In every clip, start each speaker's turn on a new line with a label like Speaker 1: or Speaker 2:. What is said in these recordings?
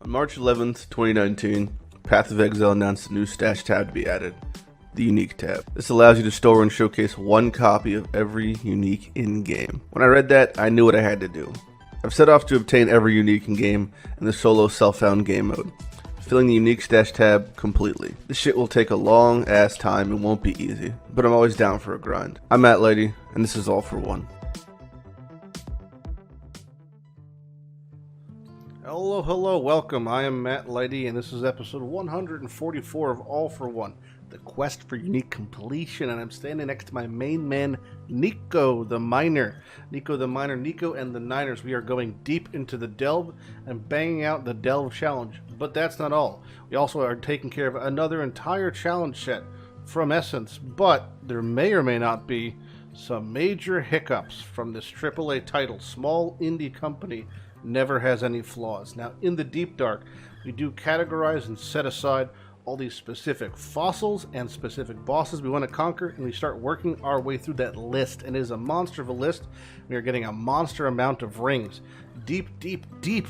Speaker 1: On March 11th, 2019, Path of Exile announced a new stash tab to be added, the Unique tab. This allows you to store and showcase one copy of every Unique in-game. When I read that, I knew what I had to do. I've set off to obtain every Unique in-game in the solo self-found game mode, filling the Unique stash tab completely. This shit will take a long ass time and won't be easy, but I'm always down for a grind. I'm Mathew Lighty, and this is All for One. Hello, welcome. I am Mathew Lighty, and this is episode 144 of All for One, the quest for unique completion, and I'm standing next to my main man, Nico the Miner. Nico and the Niners. We are going deep into the Delve and banging out the Delve challenge, but that's not all. We also are taking care of another entire challenge set from Essence, but there may or may not be some major hiccups from this AAA title. Small indie company never has any flaws. Now, in the Deep Dark, we do categorize and set aside all these specific fossils and specific bosses we want to conquer, and we start working our way through that list, and it is a monster of a list. We are getting a monster amount of rings. Deep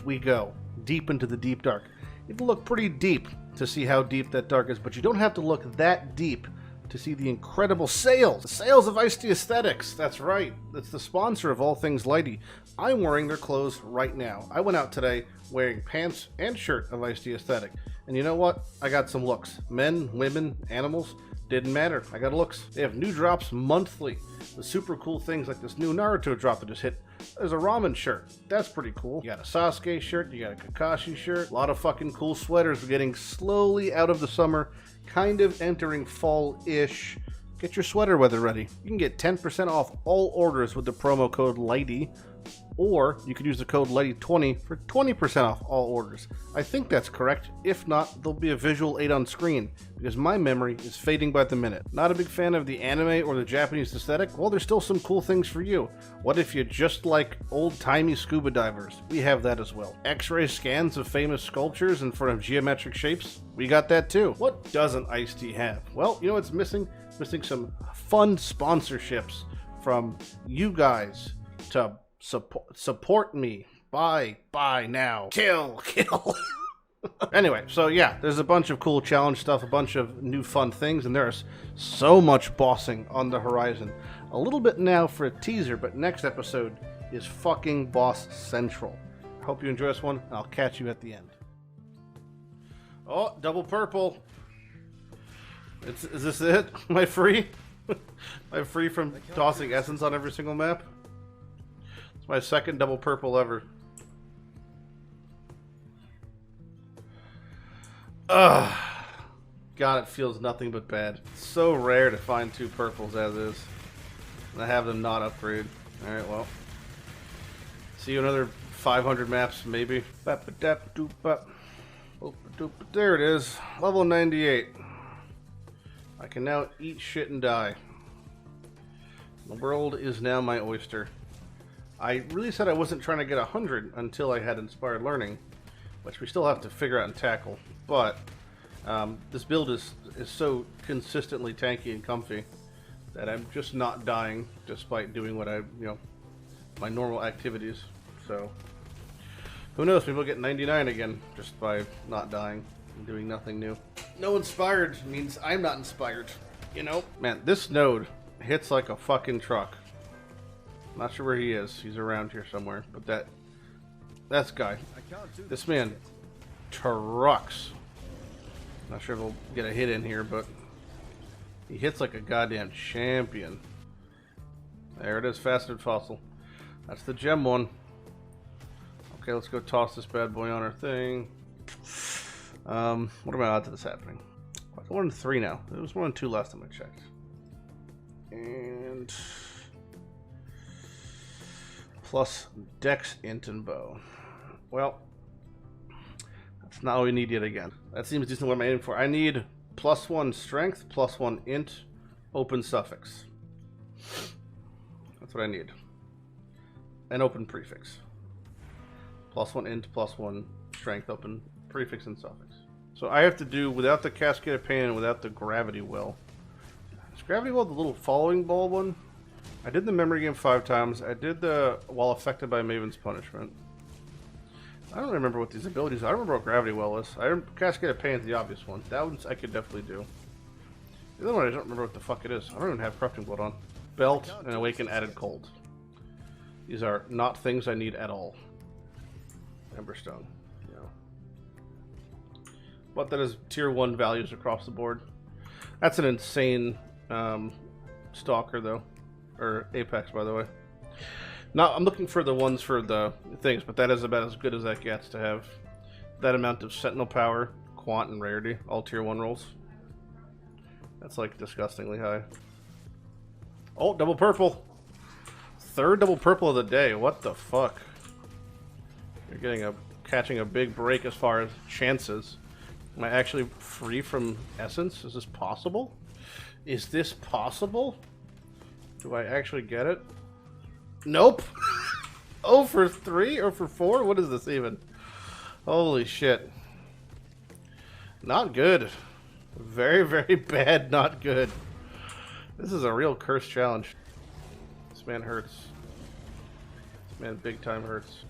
Speaker 1: we go. Deep into the Deep Dark. You have to look pretty deep to see how deep that dark is, but you don't have to look that deep to see the incredible sales. The sales of Iced Aesthetics. That's right. That's the sponsor of All Things Lighty. I'm wearing their clothes right now. I went out today wearing pants and shirt of Iced Aesthetic. And you know what? I got some looks. Men, women, animals, didn't matter. I got looks. They have new drops monthly. The super cool things like this new Naruto drop that just hit. There's a ramen shirt. That's pretty cool. You got a Sasuke shirt. You got a Kakashi shirt. A lot of fucking cool sweaters. We're getting slowly out of the summer, kind of entering fall-ish. Get your sweater weather ready. You can get 10% off all orders with the promo code LIGHTY, or you could use the code LIGHTY20 for 20% off all orders. I think that's correct. If not, there'll be a visual aid on screen, because my memory is fading by the minute. Not a big fan of the anime or the Japanese aesthetic? Well, there's still some cool things for you. What if you just like old-timey scuba divers? We have that as well. X-ray scans of famous sculptures in front of geometric shapes? We got that too. What doesn't Ice-T have? Well, you know what's missing? Missing some fun sponsorships from you guys to support me. Buy now. Kill. Anyway, so yeah, there's a bunch of cool challenge stuff, a bunch of new fun things, and there's so much bossing on the horizon. A little bit now for a teaser, but next episode is fucking boss central. I hope you enjoy this one. I'll catch you at the end. Oh, double purple. Is this it? Am I free? Am I free from tossing essence on every single map? It's my second double purple ever. Ugh. God, it feels nothing but bad. It's so rare to find two purples as is. And I have them not upgrade. Alright, well. See you another 500 maps, maybe. There it is. Level 98. I can now eat shit and die. The world is now my oyster. I really said I wasn't trying to get 100 until I had Inspired Learning, which we still have to figure out and tackle. But this build is so consistently tanky and comfy that I'm just not dying despite doing what my normal activities. So who knows? Maybe I'll get 99 again just by not dying and doing nothing new. No inspired means I'm not inspired, you know? Man, this node hits like a fucking truck. Not sure where he is. He's around here somewhere. But that's guy. This man trucks. Not sure if he'll get a hit in here, but he hits like a goddamn champion. There it is, faceted fossil. That's the gem one. Okay, let's go toss this bad boy on our thing. What are my odds of this happening? It's 1 in 3 now. It was 1 in 2 last time I checked. And plus Dex, Int, and Bow. Well, that's not what we need yet again. That seems decent. What am I aiming for? I need +1 Strength, +1 Int, open suffix. That's what I need. An open prefix. +1 Int, +1 Strength, open prefix, and suffix. So I have to do without the Cascade of Pain and without the Gravity Well. Is Gravity Well the little following ball one? I did the memory game 5 times. I did the while affected by Maven's Punishment. I don't remember what these abilities are. I don't remember what Gravity Well is. Cascade of Pain is the obvious one. That one I could definitely do. The other one I don't remember what the fuck it is. I don't even have Corrupting Blood on. Belt and Awaken Added Cold. These are not things I need at all. Emberstone. No. But that is tier 1 values across the board. That's an insane Stalker though. Or Apex, by the way. Now, I'm looking for the ones for the things, but that is about as good as that gets to have that amount of Sentinel power, Quant, and Rarity, all tier 1 rolls. That's like disgustingly high. Oh, double purple! Third double purple of the day. What the fuck? You're catching a big break as far as chances. Am I actually free from essence? Is this possible? Is this possible? Do I actually get it? Nope. 0 for 3 or for 4? What is this even? Holy shit. Not good. Very, very bad, not good. This is a real cursed challenge. This man hurts. This man big time hurts.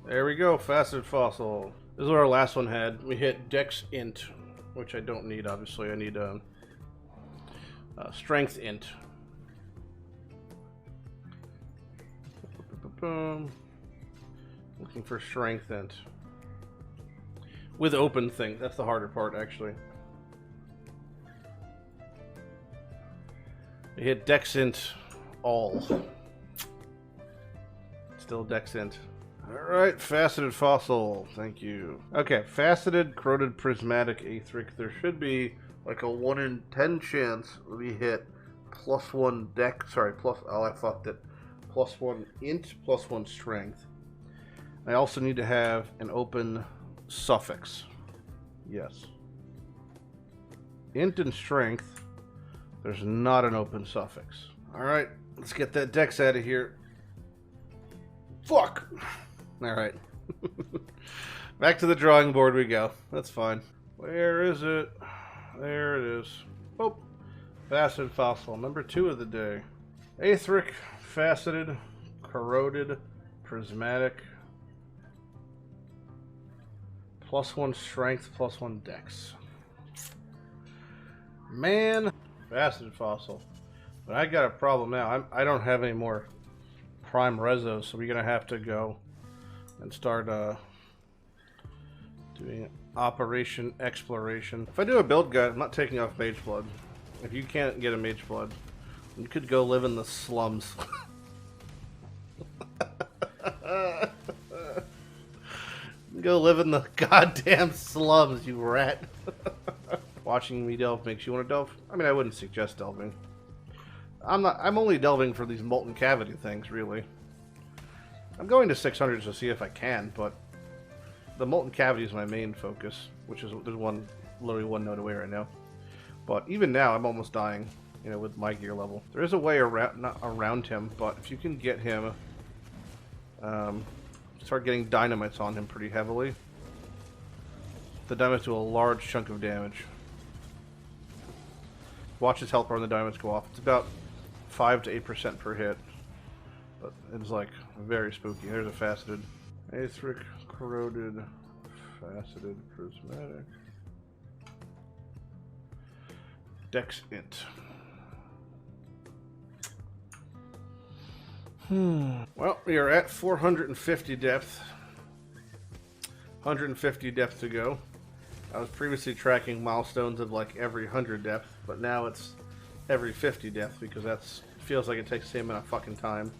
Speaker 1: There we go, Faceted Fossil. This is what our last one had. We hit Dex Int, which I don't need, obviously. I need Strength Int. Boom. Looking for Strength Int. With open thing. That's the harder part, actually. We hit Dex Int all. Still Dex Int. Alright, Faceted Fossil. Thank you. Okay, Faceted, Corroded, Prismatic, Aetheric. There should be like a 1 in 10 chance we hit +1 Dex. Sorry, oh, I fucked it. +1 Int, +1 Strength. I also need to have an open suffix. Yes. Int and Strength. There's not an open suffix. Alright, let's get that Dex out of here. Fuck! Alright. Back to the drawing board we go. That's fine. Where is it? There it is. Oh! Faceted Fossil. Number 2 of the day. Aetheric, Faceted, Corroded, Prismatic. +1 Strength, +1 Dex. Man! Faceted Fossil. But I got a problem now. I don't have any more Prime Rezos, so we're going to have to go and start doing Operation Exploration. If I do a build guide, I'm not taking off Mage Blood. If you can't get a Mage Blood, you could go live in the slums. Go live in the goddamn slums, you rat. Watching me delve makes you want to delve? I mean, I wouldn't suggest delving. I'm only delving for these molten cavity things, really. I'm going to 600s to see if I can, but the molten cavity is my main focus, which is there's literally one node away right now. But even now, I'm almost dying, you know, with my gear level. There is a way around, not around him, but if you can get him, start getting dynamites on him pretty heavily. The dynamites do a large chunk of damage. Watch his health bar and the dynamites go off. It's about 5 to 8% per hit. But it's like very spooky. There's a Faceted. Aetheric, Corroded, Faceted, Prismatic. Dex Int. Well, we are at 450 depth. 150 depth to go. I was previously tracking milestones of like every 100 depth, but now it's every 50 depth because that's feels like it takes the same amount of fucking time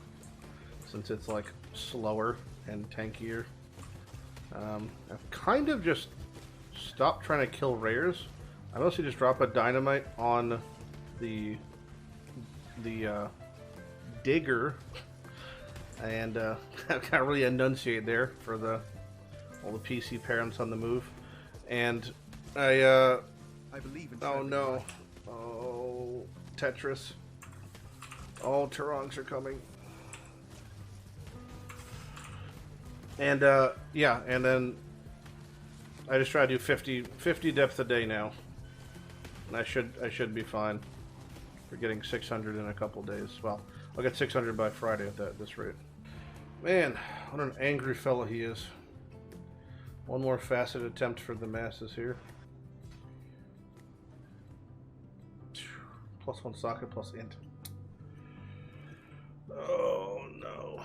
Speaker 1: since it's like slower and tankier. I've kind of just stopped trying to kill rares. I mostly just drop a dynamite on the digger and I can't really enunciate there for all the PC parents on the move. And I believe in oh no. Oh, Tetris. All Turongs are coming. And yeah, and then I just try to do 50 depth a day now. And I should be fine for getting 600 in a couple days. Well, I'll get 600 by Friday at this rate. Man, what an angry fella he is. One more facet attempt for the masses here. +1 socket plus int. Oh no.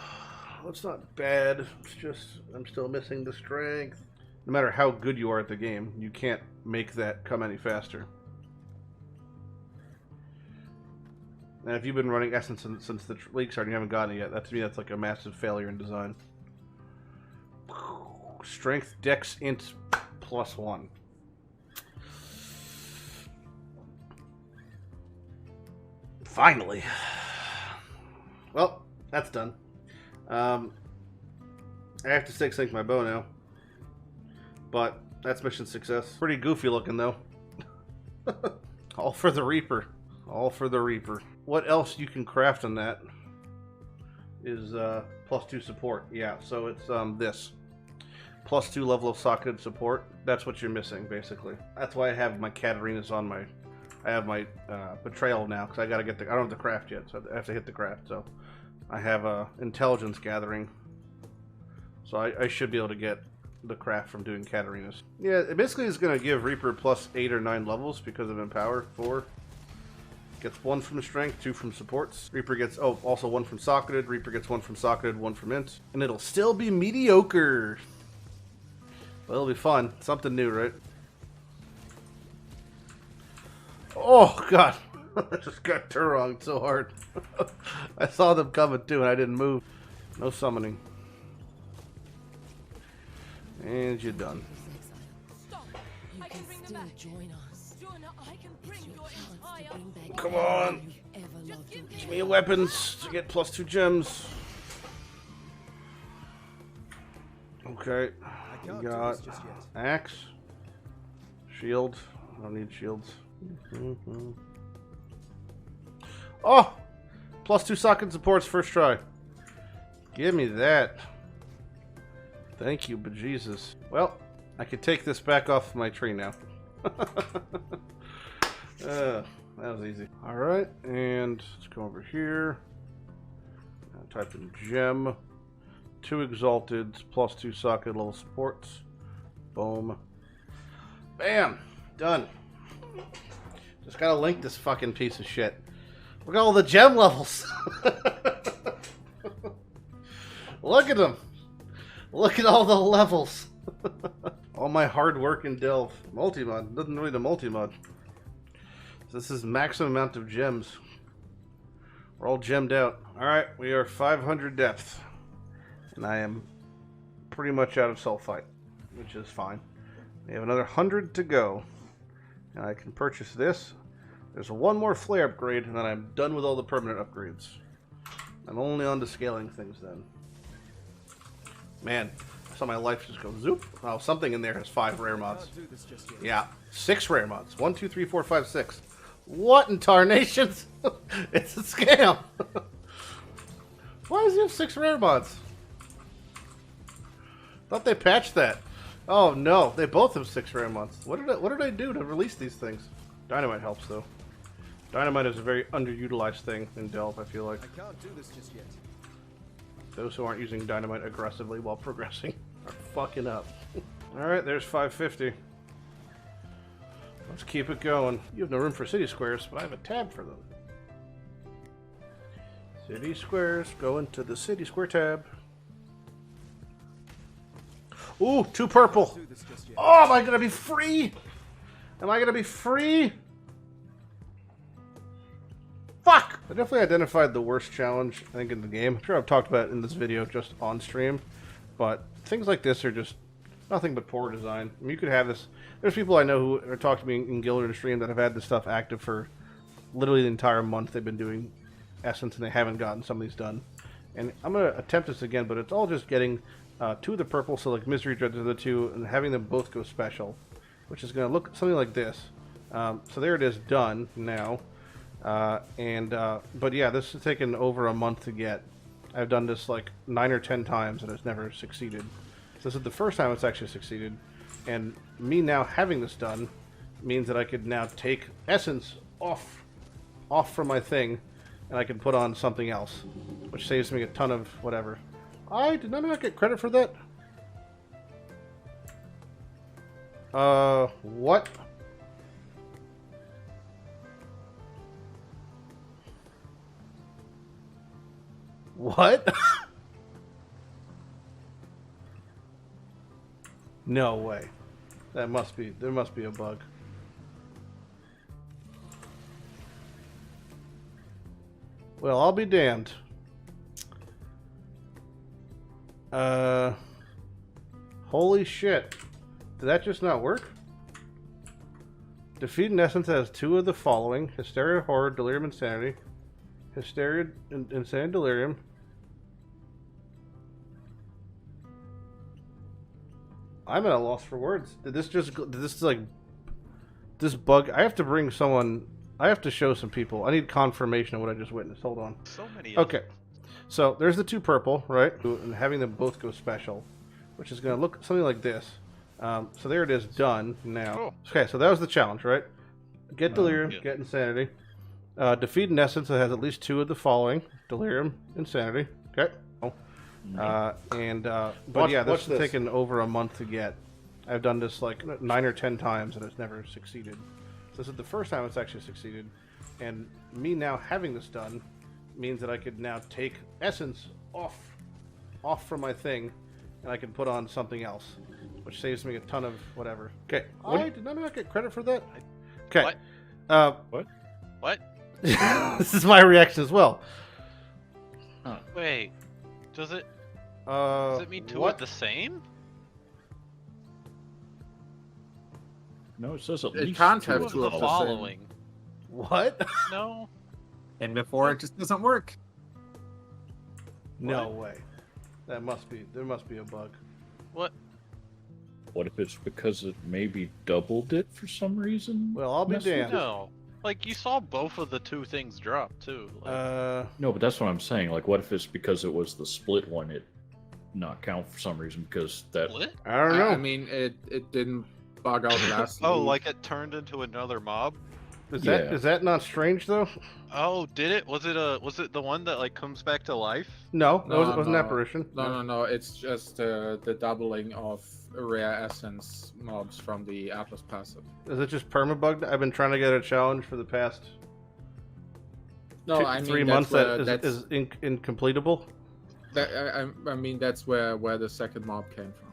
Speaker 1: That's not bad. It's just I'm still missing the strength. No matter how good you are at the game, you can't make that come any faster. And if you've been running Essence since the leak started and you haven't gotten it yet, that to me that's like a massive failure in design. Strength, Dex, Int, +1. Finally. Well, that's done. I have to 6-sync my bow now. But that's mission success. Pretty goofy looking though. All for the Reaper. All for the Reaper. What else you can craft on that is +2 support. Yeah, so it's this. +2 level of socketed support. That's what you're missing, basically. That's why I have my Katarinas on my... I have my Betrayal now, because I gotta get the... I don't have the craft yet, so I have to hit the craft, so... I have Intelligence Gathering. So I should be able to get the craft from doing Katarinas. Yeah, it basically is going to give Reaper +8 or 9 levels because of Empower. 4. Gets 1 from Strength, 2 from Supports. Reaper gets, oh, also 1 from Socketed. Reaper gets 1 from Socketed, 1 from Int. And it'll still be mediocre. But it'll be fun. Something new, right? Oh, God. I just got Turonged so hard. I saw them coming too and I didn't move. No summoning. And you're done. Come on! Give me weapons to get +2 gems. Okay. We got axe. Shield. I don't need shields. Oh! +2 socket supports first try. Give me that. Thank you, bejesus. Well, I can take this back off my tree now. That was easy. Alright, and let's go over here. Type in gem. 2 exalted, +2 socket level supports. Boom. Bam! Done. Just gotta link this fucking piece of shit. Look at all the gem levels. Look at them. Look at all the levels. All my hard work in Delve. Multi-mod. Doesn't really the multi-mod. This is maximum amount of gems. We're all gemmed out. Alright, we are 500 depth. And I am pretty much out of sulfite, which is fine. We have another 100 to go. And I can purchase this. There's one more flare upgrade, and then I'm done with all the permanent upgrades. I'm only on to scaling things then. Man, I saw my life just go zoop. Oh, something in there has 5 rare mods. Yeah, 6 rare mods. 1, 2, 3, 4, 5, 6. What in tarnations? It's a scam. Why does he have 6 rare mods? Thought they patched that. Oh no, they both have 6 rare mods. What did I do to release these things? Dynamite helps though. Dynamite is a very underutilized thing in Delve, I feel like. I can't do this just yet. Those who aren't using Dynamite aggressively while progressing are fucking up. Alright, there's 550. Let's keep it going. You have no room for city squares, but I have a tab for them. City squares, go into the city square tab. Ooh, 2 purple. Oh, am I gonna be free? Am I gonna be free? Fuck! I definitely identified the worst challenge, I think, in the game. I'm sure I've talked about it in this video just on stream, but things like this are just nothing but poor design. I mean, you could have this. There's people I know who are talking to me in Guild or stream that have had this stuff active for literally the entire month they've been doing Essence, and they haven't gotten some of these done. And I'm gonna attempt this again, but it's all just getting 2 of the purple, so like Misery Dreads are the 2, and having them both go special, which is gonna look something like this. So there it is, done now. But yeah, this has taken over a month to get. I've done this like 9 or 10 times and it's never succeeded. So this is the first time it's actually succeeded. And me now having this done means that I could now take Essence off from my thing and I can put on something else, which saves me a ton of whatever. Did I not get credit for that? What? What? No way. There must be a bug. Well, I'll be damned. Holy shit. Did that just not work? Defeat in essence has 2 of the following: Hysteria, Horror, Delirium, Insanity. Hysteria, Insanity, Delirium. I'm at a loss for words. Did this like this bug? I have to bring someone. I have to show some people. I need confirmation of what I just witnessed. Hold on.
Speaker 2: So many.
Speaker 1: Okay, so there's the 2 purple, right? And having them both go special, which is going to look something like this. So there it is, done now.
Speaker 2: Oh.
Speaker 1: Okay, so that was the challenge, right? Get Delirium,
Speaker 2: yeah.
Speaker 1: get Insanity. Defeat in essence that has at least 2 of the following: Delirium, Insanity. Okay. But yeah, this has taken over a month to get. I've done this like 9 or 10 times and it's never succeeded. So this is the first time it's actually succeeded. And me now having this done means that I could now take essence off from my thing, and I can put on something else, which saves me a ton of whatever. Okay. Did I not get credit for that? Okay.
Speaker 2: What?
Speaker 1: This is my reaction as well.
Speaker 2: Wait. Does it mean 2 are the same?
Speaker 3: No, it says at
Speaker 4: It
Speaker 3: least
Speaker 4: can't
Speaker 3: 2
Speaker 4: have
Speaker 3: of
Speaker 4: 2
Speaker 3: the
Speaker 4: of the
Speaker 2: following.
Speaker 1: What?
Speaker 2: No.
Speaker 4: And before it just doesn't work.
Speaker 1: No way. There must be a bug.
Speaker 2: What?
Speaker 3: What if it's because it maybe doubled it for some reason?
Speaker 1: Well, I'll be damned.
Speaker 2: No. Like, you saw both of the 2 things drop, too. Like,
Speaker 3: No, but that's what I'm saying. Like, what if it's because it was the split one, it not count for some reason because that...
Speaker 2: split?
Speaker 1: I don't know.
Speaker 4: I mean, it didn't bug out last
Speaker 2: Oh,
Speaker 4: week.
Speaker 2: like it turned into another mob?
Speaker 1: Is that not strange though?
Speaker 2: Oh, did it? Was it the one that like comes back to life?
Speaker 1: No,
Speaker 4: No,
Speaker 1: it was an
Speaker 4: no.
Speaker 1: apparition.
Speaker 4: No. It's just the doubling of rare essence mobs from the Atlas passive.
Speaker 1: Is it just permabugged? I've been trying to get a challenge for the past
Speaker 4: No, I mean
Speaker 1: 3 months that is incompletable.
Speaker 4: I mean that's where the second mob came from.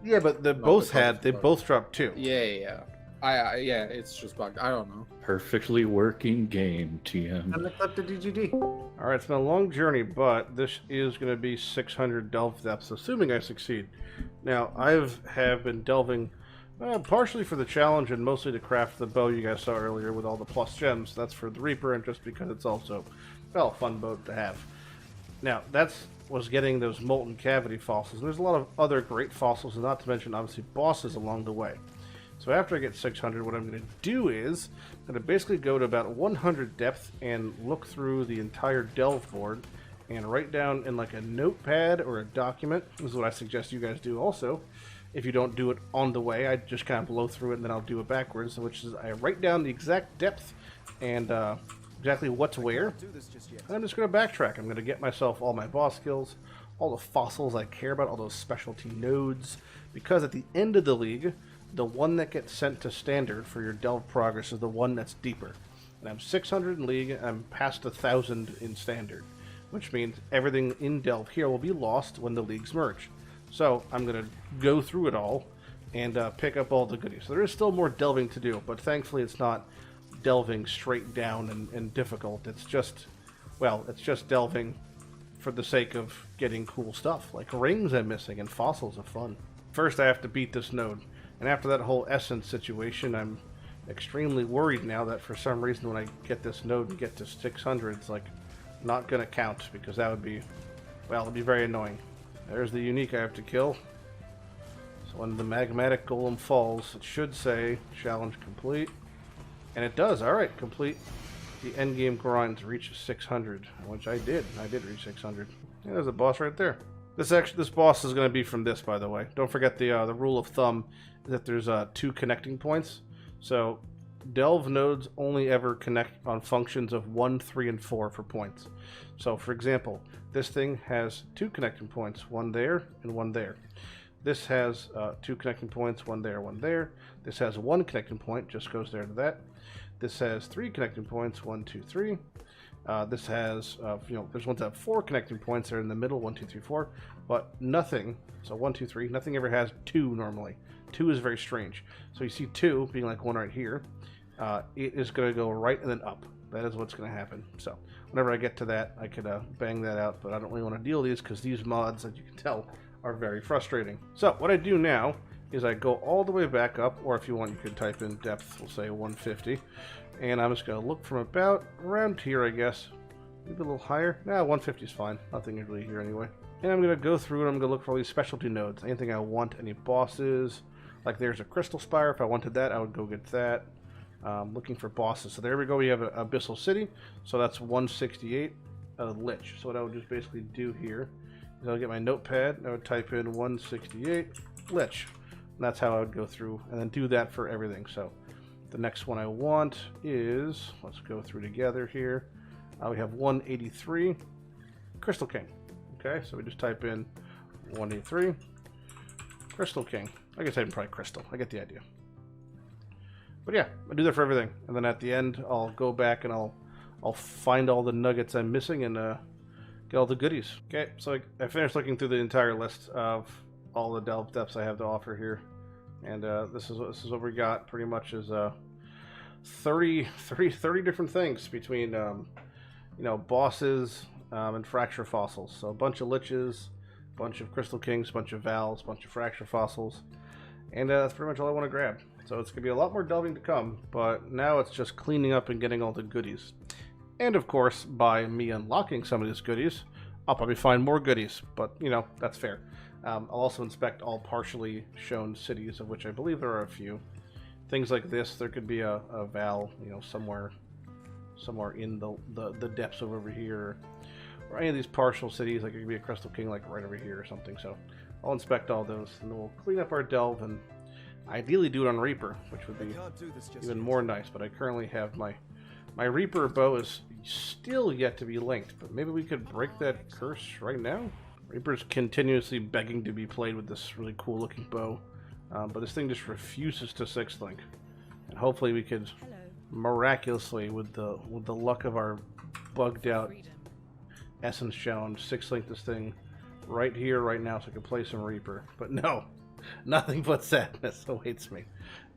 Speaker 1: Yeah, but they both dropped 2.
Speaker 4: Yeah. Yeah, it's just bugged. I don't know.
Speaker 3: Perfectly working game, TM.
Speaker 4: And look up the DGD.
Speaker 1: All right, it's been a long journey, but this is going to be 600 delve depths, assuming I succeed. Now, have been delving partially for the challenge and mostly to craft the bow you guys saw earlier with all the plus gems. That's for the Reaper, and just because it's also, well, a fun boat to have. Now, was getting those molten cavity fossils. And there's a lot of other great fossils, and not to mention, obviously, bosses along the way. So after I get 600, what I'm going to do is I'm going to basically go to about 100 depth and look through the entire delve board and write down in like a notepad or a document. This is what I suggest you guys do also. If you don't do it on the way, I just kind of blow through it and then I'll do it backwards, which is I write down the exact depth and exactly what's where. And I'm just going to backtrack. I'm going to get myself all my boss skills, all the fossils I care about, all those specialty nodes, because at the end of the league, the one that gets sent to standard for your delve progress is the one that's deeper. And I'm 600 in league, and I'm past 1,000 in standard, which means everything in delve here will be lost when the leagues merge. So I'm going to go through it all and pick up all the goodies. So there is still more delving to do, but thankfully it's not delving straight down and difficult. It's just delving for the sake of getting cool stuff, like rings I'm missing and fossils are fun. First I have to beat this node. And after that whole essence situation, I'm extremely worried now that for some reason when I get this node and get to 600, it's like not going to count, because that would be, well, it'd be very annoying. There's the unique I have to kill. So when the magmatic golem falls, it should say challenge complete. And it does. Alright, complete the endgame grind to reach 600, which I did. I did reach 600. Yeah, there's a boss right there. This boss is going to be from this, by the way. Don't forget the rule of thumb is that there's 2 connecting points. So delve nodes only ever connect on functions of 1, 3, and 4 for points. So for example, this thing has 2 connecting points, one there and one there. This has 2 connecting points, one there, one there. This has 1 connecting point, just goes there to that. This has 3 connecting points, 1, 2, 3. This has, there's ones that have 4 connecting points. They're in the middle, 1, 2, 3, 4. But nothing, so 1, 2, 3, nothing ever has 2 normally. 2 is very strange. So you see 2 being like one right here. It is going to go right and then up. That is what's going to happen. So whenever I get to that, I could bang that out. But I don't really want to deal with these because these mods, as you can tell, are very frustrating. So what I do now is I go all the way back up, or if you want, you could type in depth, we'll say 150. And I'm just going to look from about around here, I guess. Maybe a little higher. Nah, 150 is fine. Nothing really here anyway. And I'm going to go through and I'm going to look for all these specialty nodes. Anything I want, any bosses. Like there's a Crystal Spire. If I wanted that, I would go get that. Looking for bosses. So there we go. We have an Abyssal City. So that's 168 Lich. So what I would just basically do here is I'll get my notepad and I would type in 168 Lich. And that's how I would go through and then do that for everything. So the next one I want is, let's go through together here. We have 183 Crystal King. Okay, so we just type in 183 Crystal King. I guess I'm probably Crystal. I get the idea. But yeah, I do that for everything, and then at the end, I'll go back and I'll find all the nuggets I'm missing and get all the goodies. Okay, so I finished looking through the entire list of all the delve depths I have to offer here, and this is what we got. Pretty much is 30 different things between bosses and fracture fossils. So a bunch of liches, a bunch of crystal kings, a bunch of vals, a bunch of fracture fossils, and that's pretty much all I want to grab. So it's going to be a lot more delving to come, but now it's just cleaning up and getting all the goodies. And of course, by me unlocking some of these goodies, I'll probably find more goodies, but that's fair. I'll also inspect all partially shown cities, of which I believe there are a few. Things like this, there could be a val, somewhere in the depths of over here, or any of these partial cities, like it could be a Crystal King like right over here or something. So I'll inspect all those, and then we'll clean up our delve and ideally do it on Reaper, which would be even more nice, but I currently have my Reaper bow is still yet to be linked, but maybe we could break that curse right now? Reaper's continuously begging to be played with this really cool looking bow, but this thing just refuses to 6th link, and hopefully we could miraculously, with the luck of our bugged out essence challenge, 6th link this thing right here, right now, so I can play some Reaper, but no. Nothing but sadness awaits me.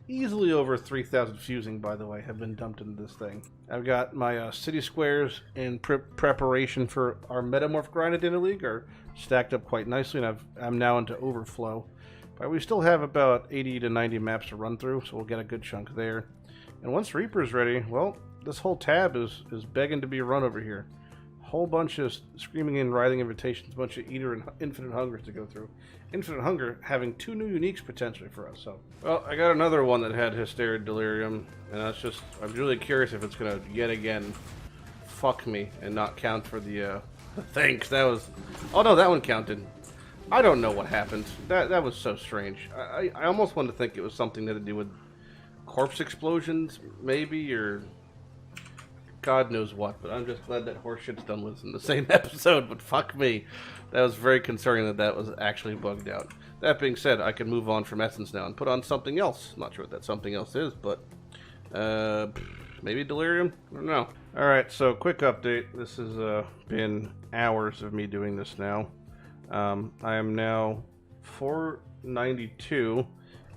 Speaker 1: Easily over 3,000 fusing, by the way, have been dumped into this thing. I've got my city squares in preparation for our Metamorph grind at Dinner League are stacked up quite nicely, and I'm now into overflow. But we still have about 80 to 90 maps to run through, so we'll get a good chunk there. And once Reaper's ready, well, this whole tab is begging to be run over here. Whole bunch of screaming and writhing invitations, a bunch of Eater and Infinite Hungers to go through. Infinite Hunger having 2 new uniques potentially for us. So, well, I got another one that had Hysteria Delirium, and I'm really curious if it's gonna yet again fuck me and not count for the thing. 'Cause that was, oh no, that one counted. I don't know what happened. That was so strange. I almost wanted to think it was something that had to do with corpse explosions, maybe, or God knows what, but I'm just glad that horseshit's done was in the same episode, but fuck me. That was very concerning that was actually bugged out. That being said, I can move on from Essence now and put on something else. Not sure what that something else is, but maybe Delirium? I don't know. Alright, so quick update. This has been hours of me doing this now. I am now 492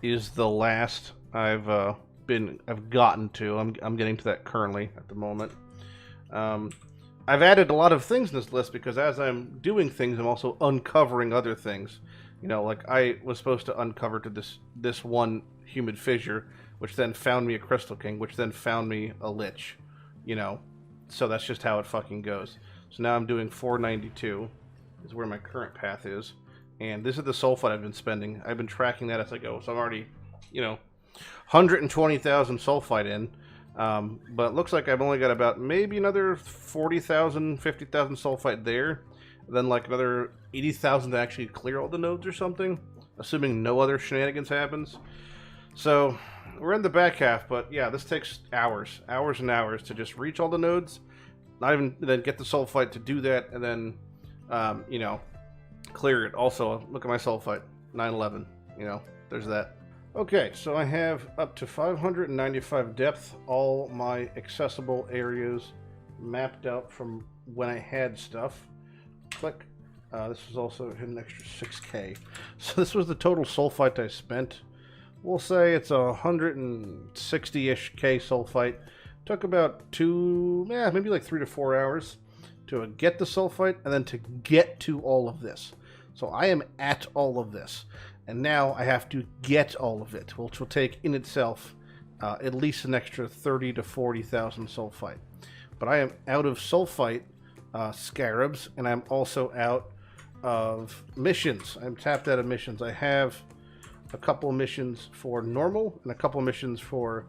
Speaker 1: is the last I've gotten to. I'm getting to that currently at the moment. I've added a lot of things in this list because as I'm doing things, I'm also uncovering other things. Like I was supposed to uncover to this one humid fissure, which then found me a Crystal King, which then found me a Lich. So that's just how it fucking goes. So now I'm doing 492 is where my current path is, and this is the sulfite I've been spending. I've been tracking that as I go, so I'm already, 120,000 sulfite in. But it looks like I've only got about maybe another 40,000, 50,000 sulfite there. Then like another 80,000 to actually clear all the nodes or something, assuming no other shenanigans happens. So we're in the back half, but yeah, this takes hours and hours to just reach all the nodes. Not even then get the sulfite to do that, and then clear it. Also, look at my sulfite. 9/11. You know, there's that. Okay, so I have up to 595 depth, all my accessible areas mapped out from when I had stuff. Click. This was also an extra 6K. So this was the total sulfite I spent. We'll say it's 160-ish K sulfite. Took about maybe like 3 to 4 hours to get the sulfite and then to get to all of this. So I am at all of this. And now I have to get all of it, which will take in itself at least an extra 30 to 40,000 sulfite. But I am out of sulfite scarabs, and I'm also out of missions. I'm tapped out of missions. I have a couple of missions for normal and a couple of missions for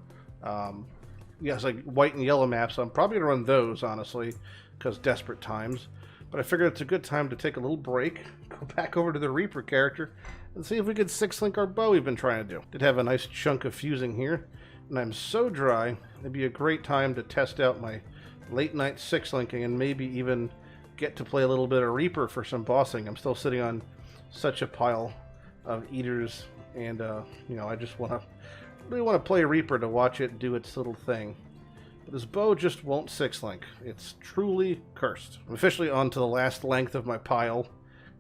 Speaker 1: it's like white and yellow maps. So I'm probably gonna run those, honestly, because desperate times. But I figured it's a good time to take a little break, go back over to the Reaper character, and see if we could 6-link our bow we've been trying to do. Did have a nice chunk of fusing here, and I'm so dry, it'd be a great time to test out my late night 6-linking and maybe even get to play a little bit of Reaper for some bossing. I'm still sitting on such a pile of eaters, and I just really want to play Reaper to watch it do its little thing. But this bow just won't 6-link. It's truly cursed. I'm officially on to the last length of my pile,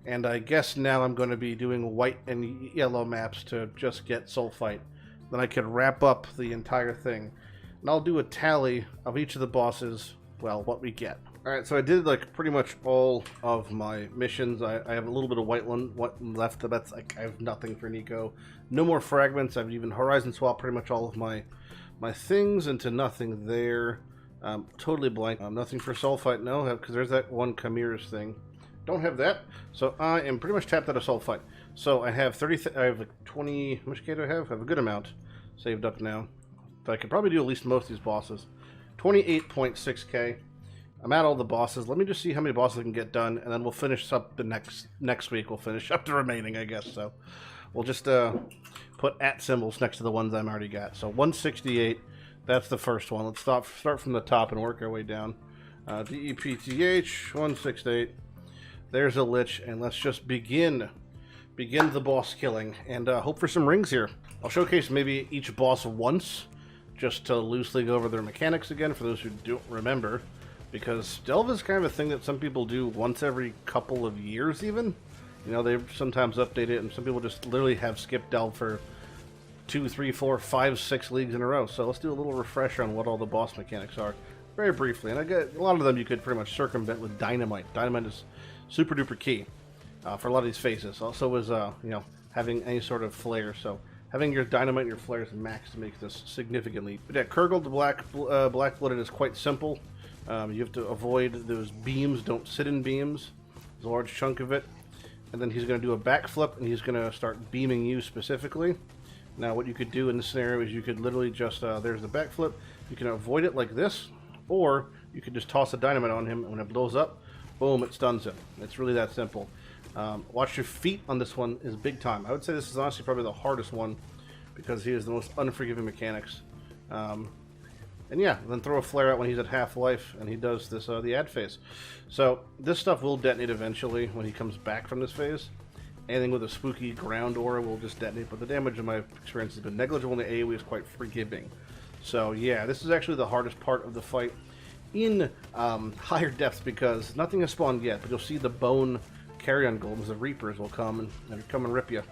Speaker 1: and I guess now I'm going to be doing white and yellow maps to just get sulfite. Then I can wrap up the entire thing. And I'll do a tally of each of the bosses, well, what we get. Alright, so I did like pretty much all of my missions. I have a little bit of white left, but that's like I have nothing for Nico. No more fragments. I've even horizon swapped pretty much all of my things into nothing there. Totally blank. Nothing for sulfite, no, because there's that one Chimera's thing. Don't have that, so I am pretty much tapped out of sulfite. So I have 30. I have like 20. How much K do I have? I have a good amount saved up now. But I could probably do at least most of these bosses. 28.6K. I'm at all the bosses. Let me just see how many bosses I can get done, and then we'll finish up the next week. We'll finish up the remaining, I guess. So we'll just put @ symbols next to the ones I'm already got. So 168. That's the first one. Let's start from the top and work our way down. DEPTH 168. There's a lich, and let's just begin the boss killing, and hope for some rings here. I'll showcase maybe each boss once, just to loosely go over their mechanics again for those who don't remember, because Delve is kind of a thing that some people do once every couple of years even. You know, they sometimes update it, and some people just literally have skipped Delve for 2, 3, 4, 5, 6 leagues in a row. So let's do a little refresher on what all the boss mechanics are, very briefly. And I get a lot of them you could pretty much circumvent with dynamite. Dynamite is super duper key for a lot of these phases. Also is having any sort of flare. So having your dynamite and your flares max to make this significantly. But yeah, Kurgle the Black-Blooded is quite simple. You have to avoid those beams. Don't sit in beams. There's a large chunk of it. And then he's going to do a backflip, and he's going to start beaming you specifically. Now what you could do in this scenario is you could literally just, there's the backflip. You can avoid it like this, or you could just toss a dynamite on him, and when it blows up, boom, it stuns him. It's really that simple. Watch your feet on this one is big time. I would say this is honestly probably the hardest one because he has the most unforgiving mechanics. And yeah, then throw a flare out when he's at half life, and he does this the ad phase. So this stuff will detonate eventually when he comes back from this phase. Anything with a spooky ground aura will just detonate, but the damage in my experience has been negligible, and the AoE is quite forgiving. So yeah, this is actually the hardest part of the fight in higher depths because nothing has spawned yet, but you'll see the bone carrion golems, the reapers, will come and come and rip you.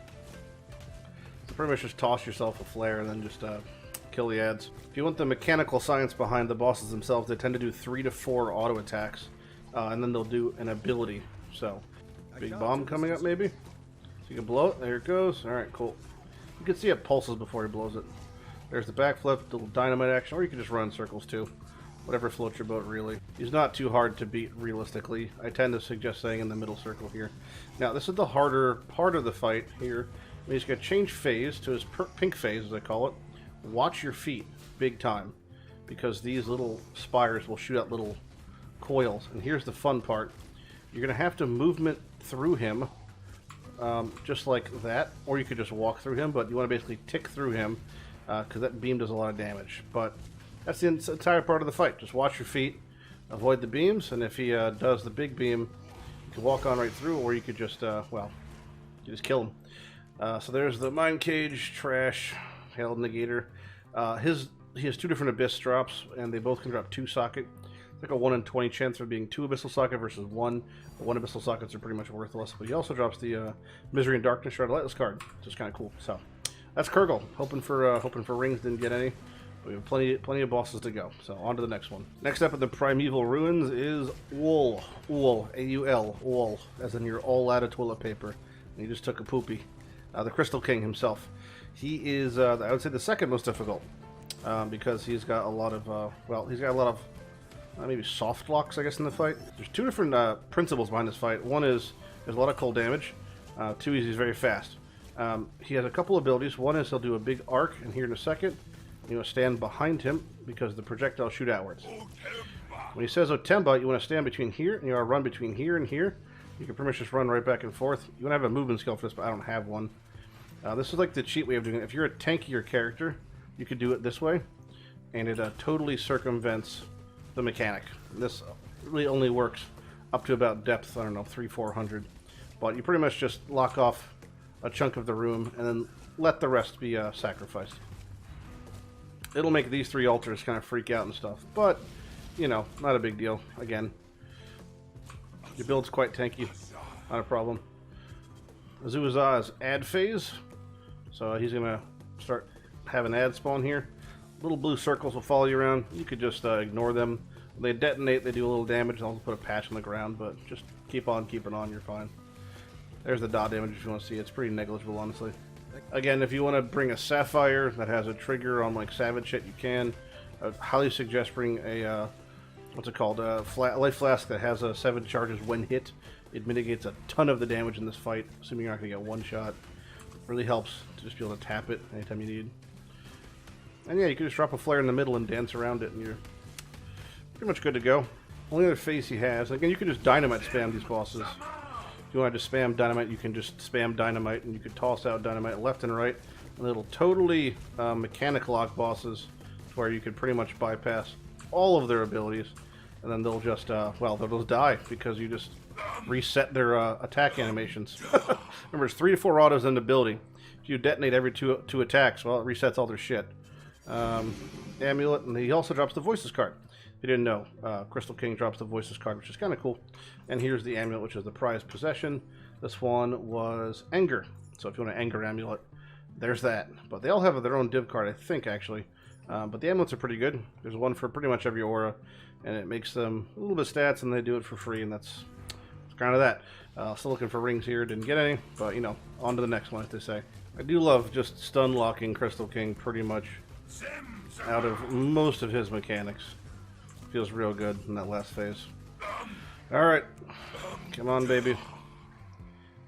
Speaker 1: So pretty much just toss yourself a flare and then just kill the ads. If you want the mechanical science behind the bosses themselves, they tend to do 3 to 4 auto attacks, and then they'll do an ability. So, big bomb coming up maybe? So you can blow it, there it goes. Alright, cool. You can see it pulses before he blows it. There's the backflip, the little dynamite action, or you can just run in circles too. Whatever floats your boat, really. He's not too hard to beat, realistically. I tend to suggest staying in the middle circle here. Now, this is the harder part of the fight here. He's going to change phase to his pink phase, as I call it. Watch your feet, big time, because these little spires will shoot out little coils. And here's the fun part. You're going to have to movement through him, just like that, or you could just walk through him, but you want to basically tick through him, because that beam does a lot of damage. But that's the entire part of the fight. Just watch your feet, avoid the beams, and if he does the big beam, you can walk on right through, or you could just, you just kill him. So there's the Mind Cage, Trash, Hail Negator. He has 2 different Abyss drops, and they both can drop 2 socket. It's like a 1 in 20 chance of being 2 Abyssal socket versus 1. The 1 Abyssal sockets are pretty much worthless, but he also drops the Misery and Darkness Shroud Lightless card, which is kind of cool. So that's Kurgle. Hoping for rings, didn't get any. We have plenty of bosses to go, so on to the next one. Next up in the Primeval Ruins is Wool. Wool, A-U-L, Wool, as in you're all out of toilet paper. And he just took a poopy. The Crystal King himself. He is, I would say, the second most difficult, because he's got a lot of, maybe soft locks, I guess, in the fight. There's 2 different principles behind this fight. One is there's a lot of cold damage. 2 is he's very fast. He has a couple abilities. One is he'll do a big arc, and here in a second, you want to stand behind him because the projectile shoot outwards. When he says Otemba, you want to stand between here and you want to run between here and here. You can pretty much just run right back and forth. You want to have a movement skill for this, but I don't have one. This is like the cheat way of doing it. If you're a tankier character, you could do it this way, and it totally circumvents the mechanic. This really only works up to about depth, I don't know, 300-400. But you pretty much just lock off a chunk of the room and then let the rest be sacrificed. It'll make these 3 altars kind of freak out and stuff, but, you know, not a big deal. Again, your build's quite tanky, not a problem. Azuazah's ad phase, so he's going to start having ad spawn here. Little blue circles will follow you around. You could just ignore them. When they detonate, they do a little damage, and I'll put a patch on the ground, but just keep on keeping on, you're fine. There's the dot damage if you want to see it. It's pretty negligible, honestly. Again, if you want to bring a Sapphire that has a trigger on like Savage shit, you can. I highly suggest bring a, what's it called, a Life Flask that has 7 charges when hit. It mitigates a ton of the damage in this fight, assuming you're not going to get one shot. It really helps to just be able to tap it anytime you need. And yeah, you can just drop a flare in the middle and dance around it, and you're pretty much good to go. Only other phase he has, again, you can just dynamite spam these bosses. If you want to just spam dynamite, you can just spam dynamite, and you can toss out dynamite left and right, and it'll totally mechanic lock bosses, where you could pretty much bypass all of their abilities, and then they'll just, they'll just die, because you just reset their attack animations. Remember, there's 3 to 4 autos in the building. If you detonate every two attacks, well, it resets all their shit. Amulet, and he also drops the Voices card. If you didn't know, Crystal King drops the Voices card, which is kind of cool. And here's the Amulet, which is the prized possession. This one was Anger. So if you want an Anger Amulet, there's that. But they all have their own div card, I think, actually. But the amulets are pretty good. There's one for pretty much every aura, and it makes them a little bit of stats, and they do it for free, and that's kind of that. Still looking for rings here, didn't get any, but, you know, on to the next one, as they say. I do love just stun locking Crystal King pretty much out of most of his mechanics. Feels real good in that last phase. Alright. Come on, baby.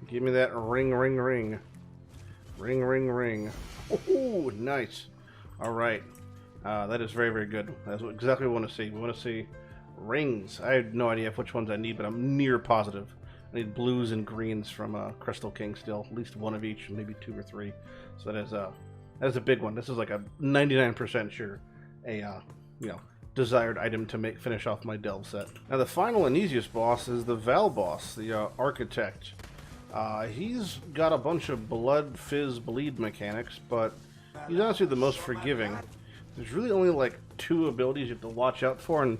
Speaker 1: Give me that ring, ring, ring. Ring, ring, ring. Oh, nice. Alright. That is very, very good. That's exactly what we want to see. We want to see rings. I have no idea which ones I need, but I'm near positive. I need blues and greens from Crystal King still. At least one of each, maybe 2 or 3. So that is a big one. This is like a 99% sure desired item to finish off my delve set. Now the final and easiest boss is the Val boss, the Architect. He's got a bunch of blood, fizz, bleed mechanics, but he's honestly the most forgiving. There's really only like 2 abilities you have to watch out for, and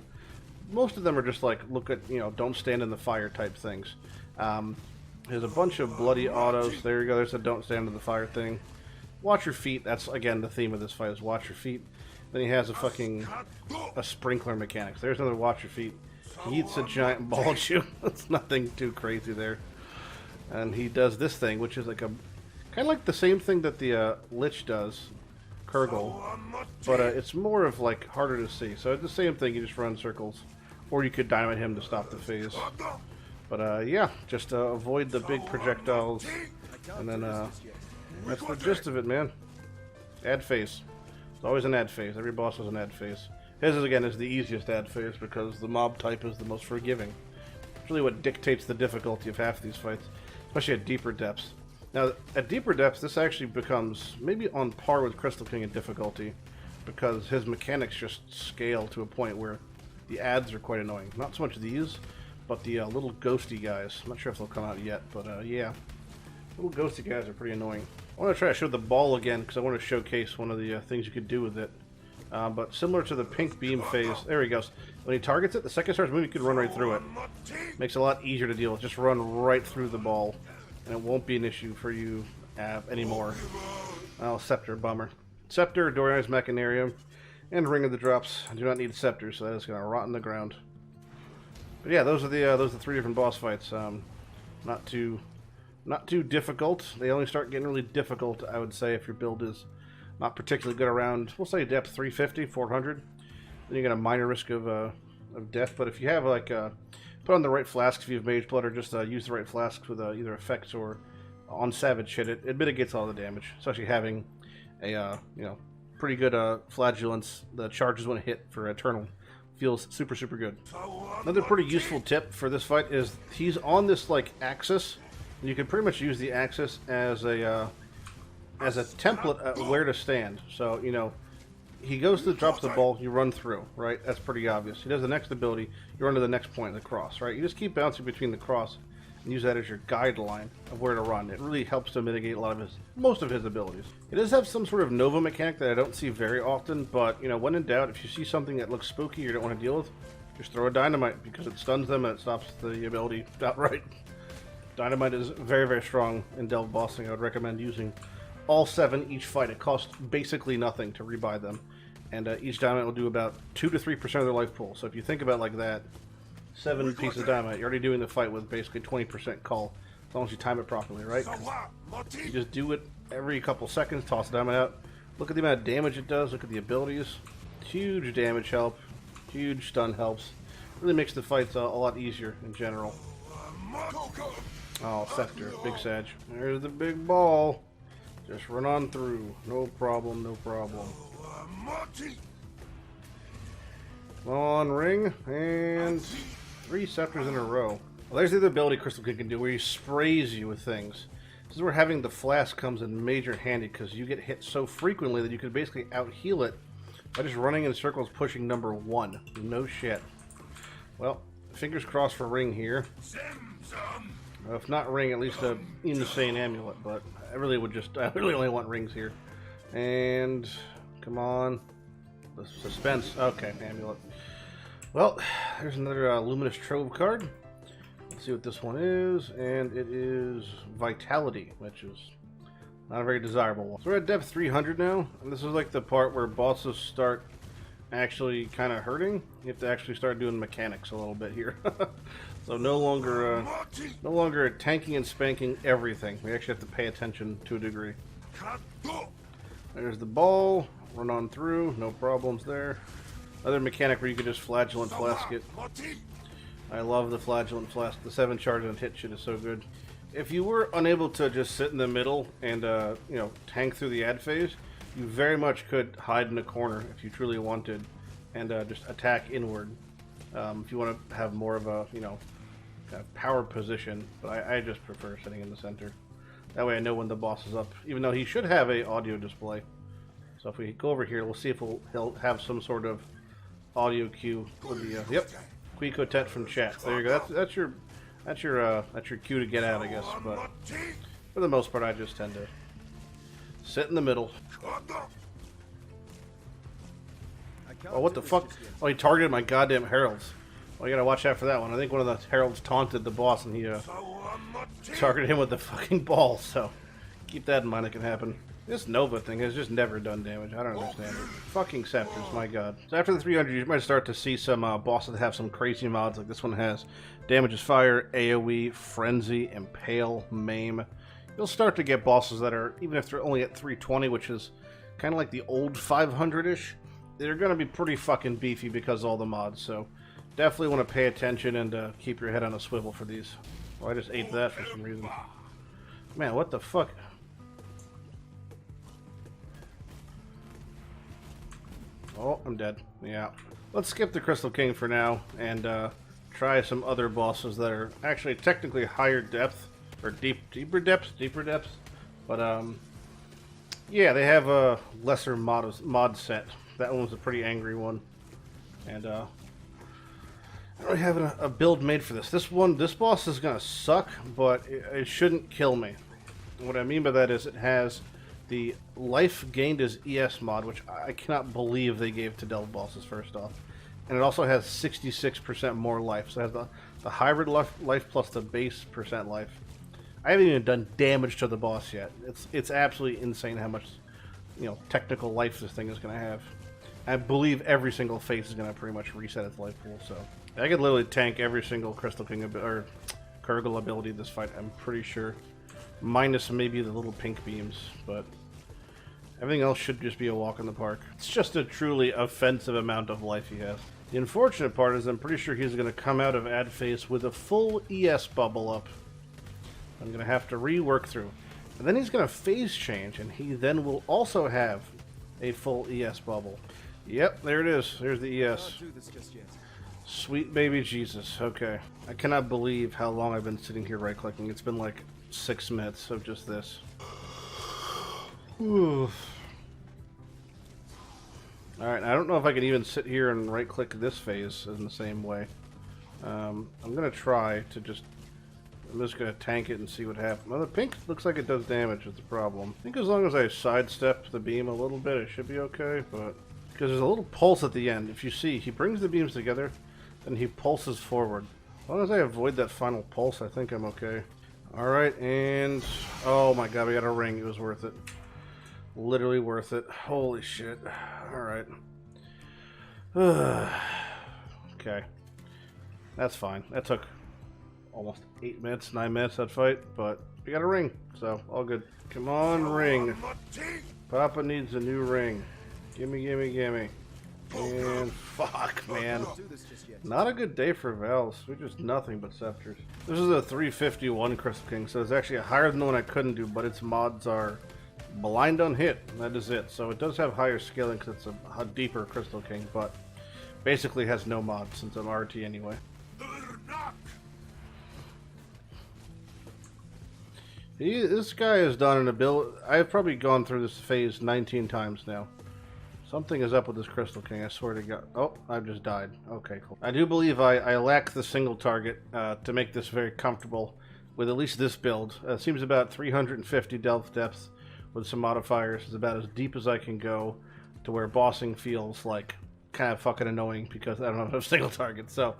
Speaker 1: most of them are just like, look at, don't stand in the fire type things. There's a bunch of bloody autos. There you go, there's a don't stand in the fire thing. Watch your feet. That's, again, the theme of this fight is watch your feet. Then he has a sprinkler mechanics. There's another watch your feet. He eats a giant ball of chew. That's nothing too crazy there. And he does this thing, which is like kind of like the same thing that the Lich does, Kurgle, but it's more of like harder to see. So it's the same thing. You just run circles, or you could dynamite him to stop the phase. But yeah, just avoid the big projectiles, and then that's the gist of it, man. Ad phase. It's always an ad phase. Every boss has an ad phase. His, again, is the easiest ad phase because the mob type is the most forgiving. It's really what dictates the difficulty of half these fights, especially at deeper depths. Now, at deeper depths, this actually becomes maybe on par with Crystal King in difficulty because his mechanics just scale to a point where the ads are quite annoying. Not so much these, but the little ghosty guys. I'm not sure if they'll come out yet, but yeah. Little ghosty guys are pretty annoying. I want to try to show the ball again because I want to showcase one of the things you could do with it. But similar to the pink beam phase, there he goes. When he targets it, the second it starts moving, you can run right through it. Makes it a lot easier to deal with. Just run right through the ball, and it won't be an issue for you anymore. Oh, Scepter, bummer. Scepter, Dorian's Machinarium, and Ring of the Drops. I do not need Scepter, so that is going to rot in the ground. But yeah, those are the 3 different boss fights. Not too difficult. They only start getting really difficult, I would say, if your build is not particularly good around, we'll say depth 350, 400. Then you get a minor risk of death. But if you have like put on the right flasks if you have Mage Blood, or just use the right flasks with either effects or on Savage shit, it mitigates all the damage. Especially having a pretty good Flagellance. The charges when hit for Eternal feels super good. Another pretty useful tip for this fight is he's on this like axis. And you can pretty much use the axis as a template where to stand. So, you know, he goes to drops the ball, you run through, right? That's pretty obvious. He does the next ability, you run to the next point, the cross, right? You just keep bouncing between the cross and use that as your guideline of where to run. It really helps to mitigate most of his abilities. It does have some sort of Nova mechanic that I don't see very often, but, you know, when in doubt, if you see something that looks spooky or you don't want to deal with, just throw a Dynamite because it stuns them and it stops the ability outright. Dynamite is very strong in Delve bossing. I would recommend using all 7 each fight. It costs basically nothing to rebuy them, and each Dynamite will do about 2 to 3% of their life pool. So if you think about it like that, 7 pieces of Dynamite, you're already doing the fight with basically 20% call, as long as you time it properly, right? You just do it every couple seconds, toss the Dynamite out. Look at the amount of damage it does, look at the abilities. Huge damage help, huge stun helps. Really makes the fights a lot easier in general. Oh, Scepter, big Sag. There's the big ball. Just run on through. No problem, no problem. On ring, and 3 Scepters in a row. Well, there's the other ability Crystal King can do, where he sprays you with things. This is where having the flask comes in major handy, because you get hit so frequently that you can basically out-heal it by just running in circles pushing number 1. No shit. Well, fingers crossed for ring here. If not ring, at least a insane amulet, but I really only want rings here. And come on, the suspense. Okay, amulet. Well, there's another Luminous Trove card. Let's see what this one is, and it is Vitality, which is not a very desirable one. So we're at depth 300 now, and this is like the part where bosses start actually kind of hurting. You have to actually start doing mechanics a little bit here. So no longer tanking and spanking everything. We actually have to pay attention to a degree. There's the ball. Run on through. No problems there. Another mechanic where you could just Flagellant Flask it. I love the Flagellant Flask. The 7 charge and hit shit is so good. If you were unable to just sit in the middle and you know, tank through the ad phase, you very much could hide in a corner if you truly wanted and just attack inward. If you want to have more of a, you know, kind of power position, but I just prefer sitting in the center. That way I know when the boss is up, even though he should have a audio display. So if we go over here, we'll see if he'll have some sort of audio cue with the yep, Quicotet from chat. There you go. That's your cue to get out, I guess. But for the most part, I just tend to sit in the middle. Oh, what the fuck? Oh, he targeted my goddamn heralds. Well, you gotta watch out for that one. I think one of the heralds taunted the boss and he targeted him with the fucking ball, so keep that in mind. It can happen. This Nova thing has just never done damage. I don't understand it. Fucking Scepters, my god. So after the 300, you might start to see some bosses that have some crazy mods, like this one has. Damages Fire, AoE, Frenzy, Impale, Maim. You'll start to get bosses that are, even if they're only at 320, which is kind of like the old 500-ish, they're going to be pretty fucking beefy because of all the mods, so definitely want to pay attention and keep your head on a swivel for these. Well, I just ate that for some reason. Man, what the fuck? Oh, I'm dead. Yeah. Let's skip the Crystal King for now and try some other bosses that are actually technically higher depth, or deeper depths, but yeah, they have a lesser mod set. That one was a pretty angry one, and I don't really have a build made for this. This boss is gonna suck, but it shouldn't kill me. What I mean by that is it has the life gained as ES mod, which I cannot believe they gave to delve bosses first off. And it also has 66% more life. So it has the hybrid life plus the base percent life. I haven't even done damage to the boss yet. It's absolutely insane how much, you know, technical life this thing is going to have. I believe every single phase is going to pretty much reset its life pool. So I could literally tank every single Crystal King or Kurgle ability this fight. I'm pretty sure, minus maybe the little pink beams, but everything else should just be a walk in the park. It's just a truly offensive amount of life he has. The unfortunate part is I'm pretty sure he's going to come out of ad phase with a full ES bubble up. I'm going to have to rework through. And then he's going to phase change, and he then will also have a full ES bubble. Yep, there it is. There's the ES. Sweet baby Jesus. Okay. I cannot believe how long I've been sitting here right-clicking. It's been like 6 minutes of just this. Alright, I don't know if I can even sit here and right-click this phase in the same way. I'm going to try to just... I'm just going to tank it and see what happens. Well, the pink looks like it does damage, is the problem. I think as long as I sidestep the beam a little bit, it should be okay, but... Because there's a little pulse at the end. If you see, he brings the beams together, then he pulses forward. As long as I avoid that final pulse, I think I'm okay. Alright, and... Oh my god, we got a ring. It was worth it. Literally worth it. Holy shit. Alright. Okay. That's fine. That took almost 8 minutes, 9 minutes, that fight, but we got a ring, so all good. Come on, ring. Papa needs a new ring. Gimme, gimme, gimme. And fuck, man. Not a good day for Vals. We're just nothing but scepters. This is a 351 Crystal King, so it's actually higher than the one I couldn't do, but its mods are blind on hit. That is it. So it does have higher scaling because it's a deeper Crystal King, but basically has no mods since I'm RT anyway. This guy has done an ability. I've probably gone through this phase 19 times now. Something is up with this Crystal King, I swear to God. Oh, I've just died. Okay, cool. I do believe I lack the single target to make this very comfortable with at least this build. It seems about 350 delve depth with some modifiers. It's about as deep as I can go to where bossing feels like kind of fucking annoying because I don't have enough single targets. So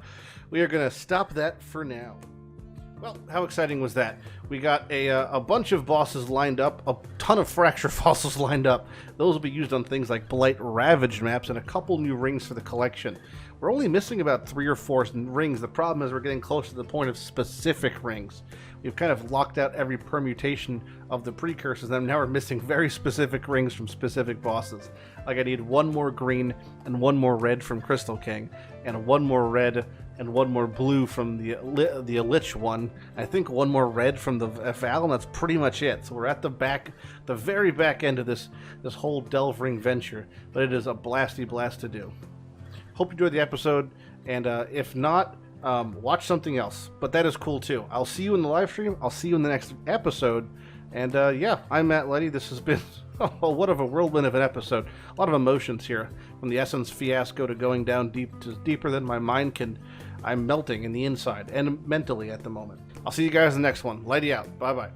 Speaker 1: we are going to stop that for now. Well, how exciting was that? We got a bunch of bosses lined up, a ton of fracture fossils lined up. Those will be used on things like Blight Ravaged maps and a couple new rings for the collection. We're only missing about 3 or 4 rings. The problem is we're getting close to the point of specific rings. We've kind of locked out every permutation of the precursors, and now we're missing very specific rings from specific bosses. Like I need 1 more green and 1 more red from Crystal King, and 1 more red and 1 more blue from the Lich one. I think 1 more red from the Val, and that's pretty much it. So we're at the very back end of this whole Delve Ring venture, but it is a blasty blast to do. Hope you enjoyed the episode, and if not, watch something else. But that is cool too. I'll see you in the live stream. I'll see you in the next episode. And yeah, I'm Matt Lighty. This has been what of a whirlwind of an episode. A lot of emotions here, from the Essence fiasco to going down deeper than my mind can. I'm melting in the inside and mentally at the moment. I'll see you guys in the next one. Lighty out. Bye bye.